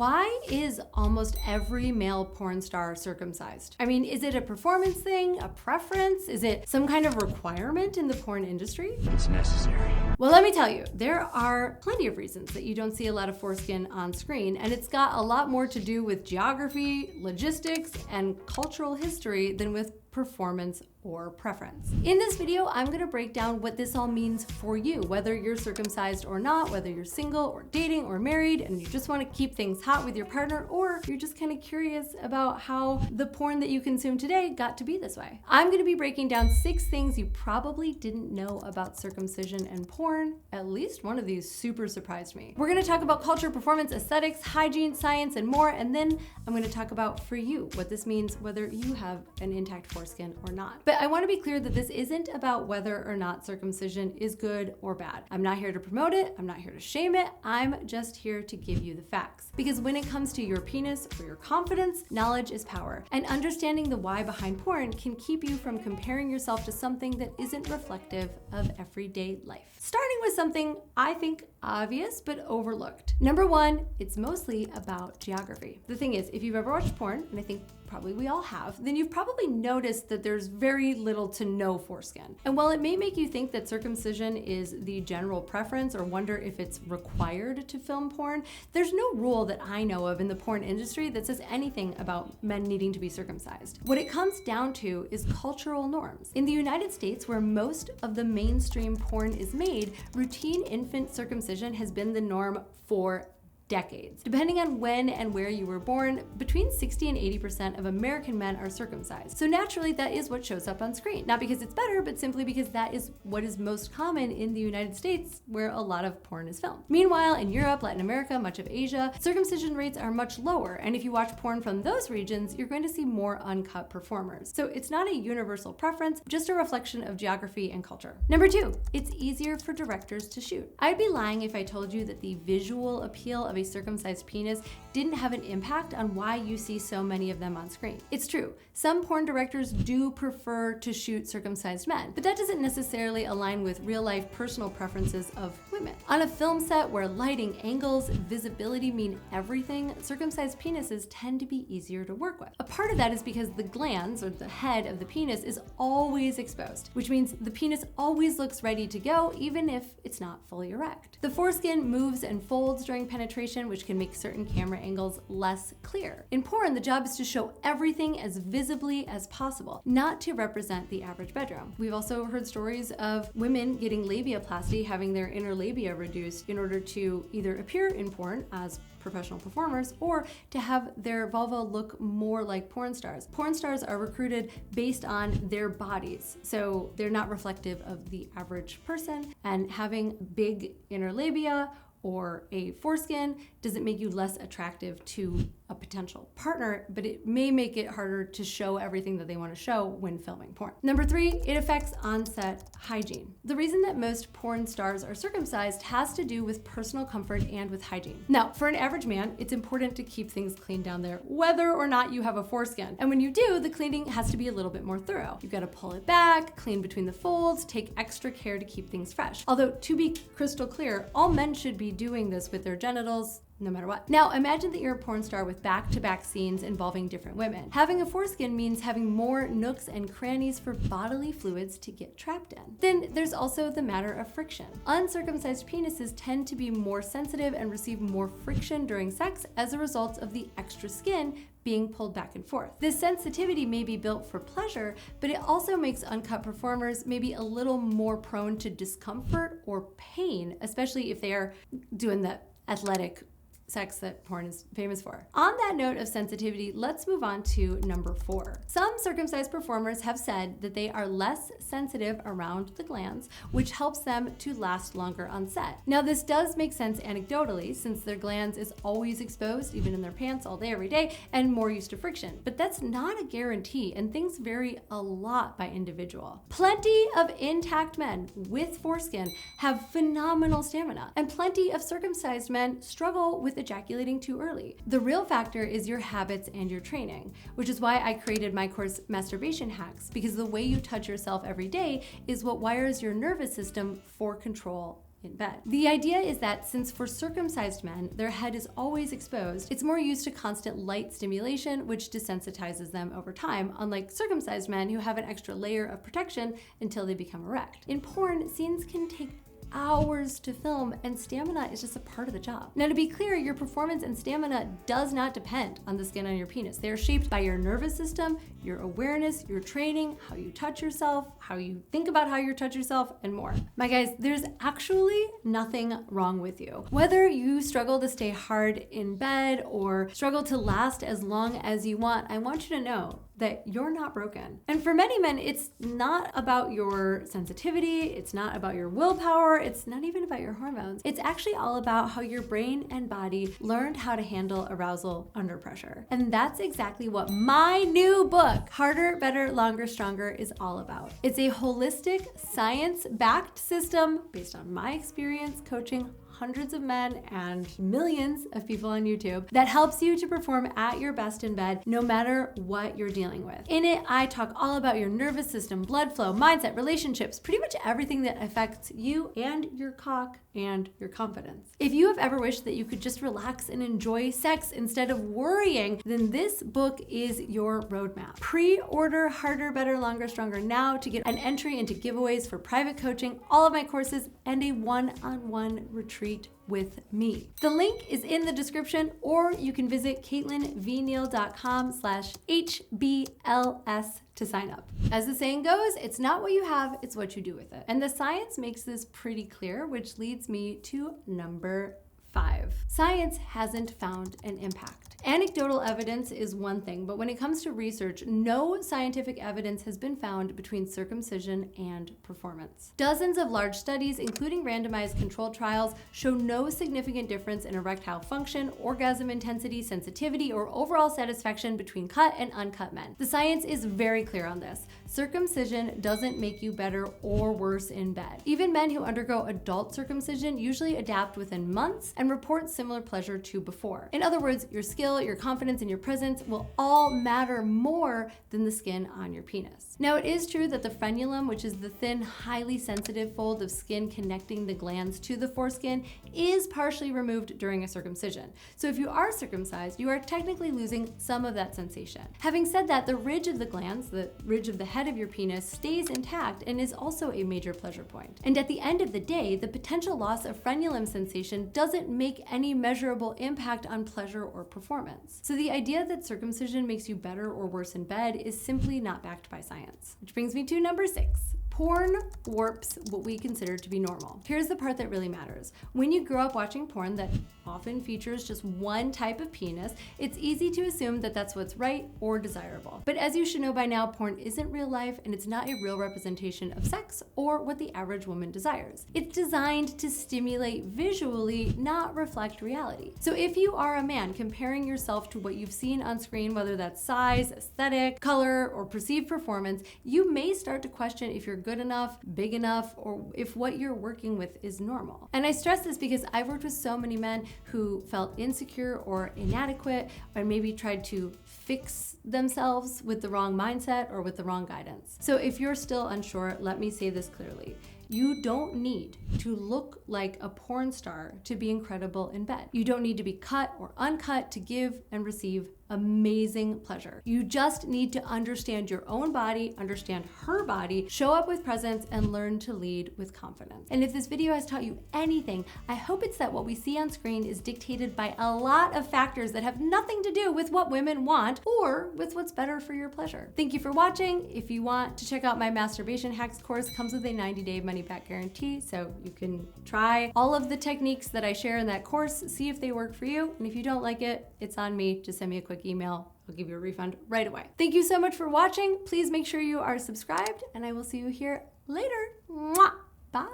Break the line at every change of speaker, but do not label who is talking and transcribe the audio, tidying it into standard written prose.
Why is almost every male porn star circumcised? I mean, is it a performance thing, a preference? Is it some kind of requirement in the porn industry?
It's necessary.
Well, let me tell you, there are plenty of reasons that you don't see a lot of foreskin on screen, and it's got a lot more to do with geography, logistics, and cultural history than with performance or preference. In this video, I'm gonna break down what this all means for you, whether you're circumcised or not, whether you're single or dating or married, and you just wanna keep things hot with your partner, or you're just kind of curious about how the porn that you consume today got to be this way. I'm gonna be breaking down 6 things you probably didn't know about circumcision and porn. At least one of these super surprised me. We're gonna talk about culture, performance, aesthetics, hygiene, science, and more, and then I'm gonna talk about, for you, what this means whether you have an intact foreskin or not. But I want to be clear that this isn't about whether or not circumcision is good or bad. I'm not here to promote it. I'm not here to shame it. I'm just here to give you the facts. Because when it comes to your penis or your confidence, knowledge is power. And understanding the why behind porn can keep you from comparing yourself to something that isn't reflective of everyday life. Starting with something I think obvious but overlooked. Number 1, it's mostly about geography. The thing is, if you've ever watched porn, and I think probably we all have, then you've probably noticed that there's very little to no foreskin. And while it may make you think that circumcision is the general preference or wonder if it's required to film porn, there's no rule that I know of in the porn industry that says anything about men needing to be circumcised. What it comes down to is cultural norms. In the United States, where most of the mainstream porn is made, routine infant circumcision has been the norm for decades. Depending on when and where you were born, between 60 and 80% of American men are circumcised. So naturally, that is what shows up on screen. Not because it's better, but simply because that is what is most common in the United States, where a lot of porn is filmed. Meanwhile, in Europe, Latin America, much of Asia, circumcision rates are much lower. And if you watch porn from those regions, you're going to see more uncut performers. So it's not a universal preference, just a reflection of geography and culture. Number 2, it's easier for directors to shoot. I'd be lying if I told you that the visual appeal of a circumcised penis didn't have an impact on why you see so many of them on screen. It's true, some porn directors do prefer to shoot circumcised men, but that doesn't necessarily align with real-life personal preferences of women. On a film set where lighting, angles, visibility mean everything, circumcised penises tend to be easier to work with. A part of that is because the glans, or the head of the penis, is always exposed, which means the penis always looks ready to go, even if it's not fully erect. The foreskin moves and folds during penetration, which can make certain camera angles less clear. In porn, the job is to show everything as visibly as possible, not to represent the average bedroom. We've also heard stories of women getting labiaplasty, having their inner labia reduced in order to either appear in porn as professional performers or to have their vulva look more like porn stars. Porn stars are recruited based on their bodies, so they're not reflective of the average person, and having big inner labia or a foreskin doesn't make you less attractive to a potential partner, but it may make it harder to show everything that they want to show when filming porn. Number 3, it affects on-set hygiene. The reason that most porn stars are circumcised has to do with personal comfort and with hygiene. Now, for an average man, it's important to keep things clean down there, whether or not you have a foreskin. And when you do, the cleaning has to be a little bit more thorough. You've got to pull it back, clean between the folds, take extra care to keep things fresh. Although, to be crystal clear, all men should be doing this with their genitals, no matter what. Now, imagine that you're a porn star with back-to-back scenes involving different women. Having a foreskin means having more nooks and crannies for bodily fluids to get trapped in. Then there's also the matter of friction. Uncircumcised penises tend to be more sensitive and receive more friction during sex as a result of the extra skin being pulled back and forth. This sensitivity may be built for pleasure, but it also makes uncut performers maybe a little more prone to discomfort or pain, especially if they are doing the athletic sex that porn is famous for. On that note of sensitivity, let's move on to number 4. Some circumcised performers have said that they are less sensitive around the glands, which helps them to last longer on set. Now, this does make sense anecdotally, since their glands is always exposed, even in their pants all day, every day, and more used to friction. But that's not a guarantee, and things vary a lot by individual. Plenty of intact men with foreskin have phenomenal stamina, and plenty of circumcised men struggle with ejaculating too early. The real factor is your habits and your training, which is why I created my course Masturbation Hacks, because the way you touch yourself every day is what wires your nervous system for control in bed. The idea is that since for circumcised men, their head is always exposed, it's more used to constant light stimulation, which desensitizes them over time, unlike circumcised men who have an extra layer of protection until they become erect. In porn, scenes can take hours to film, and stamina is just a part of the job. Now, to be clear, your performance and stamina does not depend on the skin on your penis. They are shaped by your nervous system, your awareness, your training, how you touch yourself, how you think about how you touch yourself, and more. My guys, there's actually nothing wrong with you. Whether you struggle to stay hard in bed or struggle to last as long as you want, I want you to know that you're not broken. And for many men, it's not about your sensitivity, it's not about your willpower, it's not even about your hormones. It's actually all about how your brain and body learned how to handle arousal under pressure. And that's exactly what my new book, Harder, Better, Longer, Stronger, is all about. It's a holistic, science-backed system based on my experience coaching hundreds of men and millions of people on YouTube that helps you to perform at your best in bed no matter what you're dealing with. In it, I talk all about your nervous system, blood flow, mindset, relationships, pretty much everything that affects you and your cock and your confidence. If you have ever wished that you could just relax and enjoy sex instead of worrying, then this book is your roadmap. Pre-order Harder, Better, Longer, Stronger now to get an entry into giveaways for private coaching, all of my courses, and a one-on-one retreat with me. The link is in the description, or you can visit CaitlinVneal.com/HBLS to sign up. As the saying goes, it's not what you have, it's what you do with it. And the science makes this pretty clear, which leads me to number 5. Science hasn't found an impact. Anecdotal evidence is one thing, but when it comes to research, no scientific evidence has been found between circumcision and performance. Dozens of large studies, including randomized controlled trials, show no significant difference in erectile function, orgasm intensity, sensitivity, or overall satisfaction between cut and uncut men. The science is very clear on this. Circumcision doesn't make you better or worse in bed. Even men who undergo adult circumcision usually adapt within months and report similar pleasure to before. In other words, your skill, your confidence, and your presence will all matter more than the skin on your penis. Now, it is true that the frenulum, which is the thin, highly sensitive fold of skin connecting the glands to the foreskin, is partially removed during a circumcision. So if you are circumcised, you are technically losing some of that sensation. Having said that, the ridge of the glands, the ridge of the head of your penis, stays intact and is also a major pleasure point. And at the end of the day, the potential loss of frenulum sensation doesn't make any measurable impact on pleasure or performance. So the idea that circumcision makes you better or worse in bed is simply not backed by science. Which brings me to number 6. Porn warps what we consider to be normal. Here's the part that really matters. When you grow up watching porn that often features just one type of penis, it's easy to assume that that's what's right or desirable. But as you should know by now, porn isn't real life and it's not a real representation of sex or what the average woman desires. It's designed to stimulate visually, not reflect reality. So if you are a man comparing yourself to what you've seen on screen, whether that's size, aesthetic, color, or perceived performance, you may start to question if you're good enough, big enough, or if what you're working with is normal. And I stress this because I've worked with so many men who felt insecure or inadequate, or maybe tried to fix themselves with the wrong mindset or with the wrong guidance. So if you're still unsure, let me say this clearly. You don't need to look like a porn star to be incredible in bed. You don't need to be cut or uncut to give and receive amazing pleasure. You just need to understand your own body, understand her body, show up with presence, and learn to lead with confidence. And if this video has taught you anything, I hope it's that what we see on screen is dictated by a lot of factors that have nothing to do with what women want or with what's better for your pleasure. Thank you for watching. If you want to check out my masturbation hacks course, it comes with a 90-day money-back guarantee, so you can try all of the techniques that I share in that course, see if they work for you, and if you don't like it, it's on me. Just send me a quick email. I'll give you a refund right away. Thank you so much for watching. Please make sure you are subscribed, and I will see you here later. Mwah! Bye.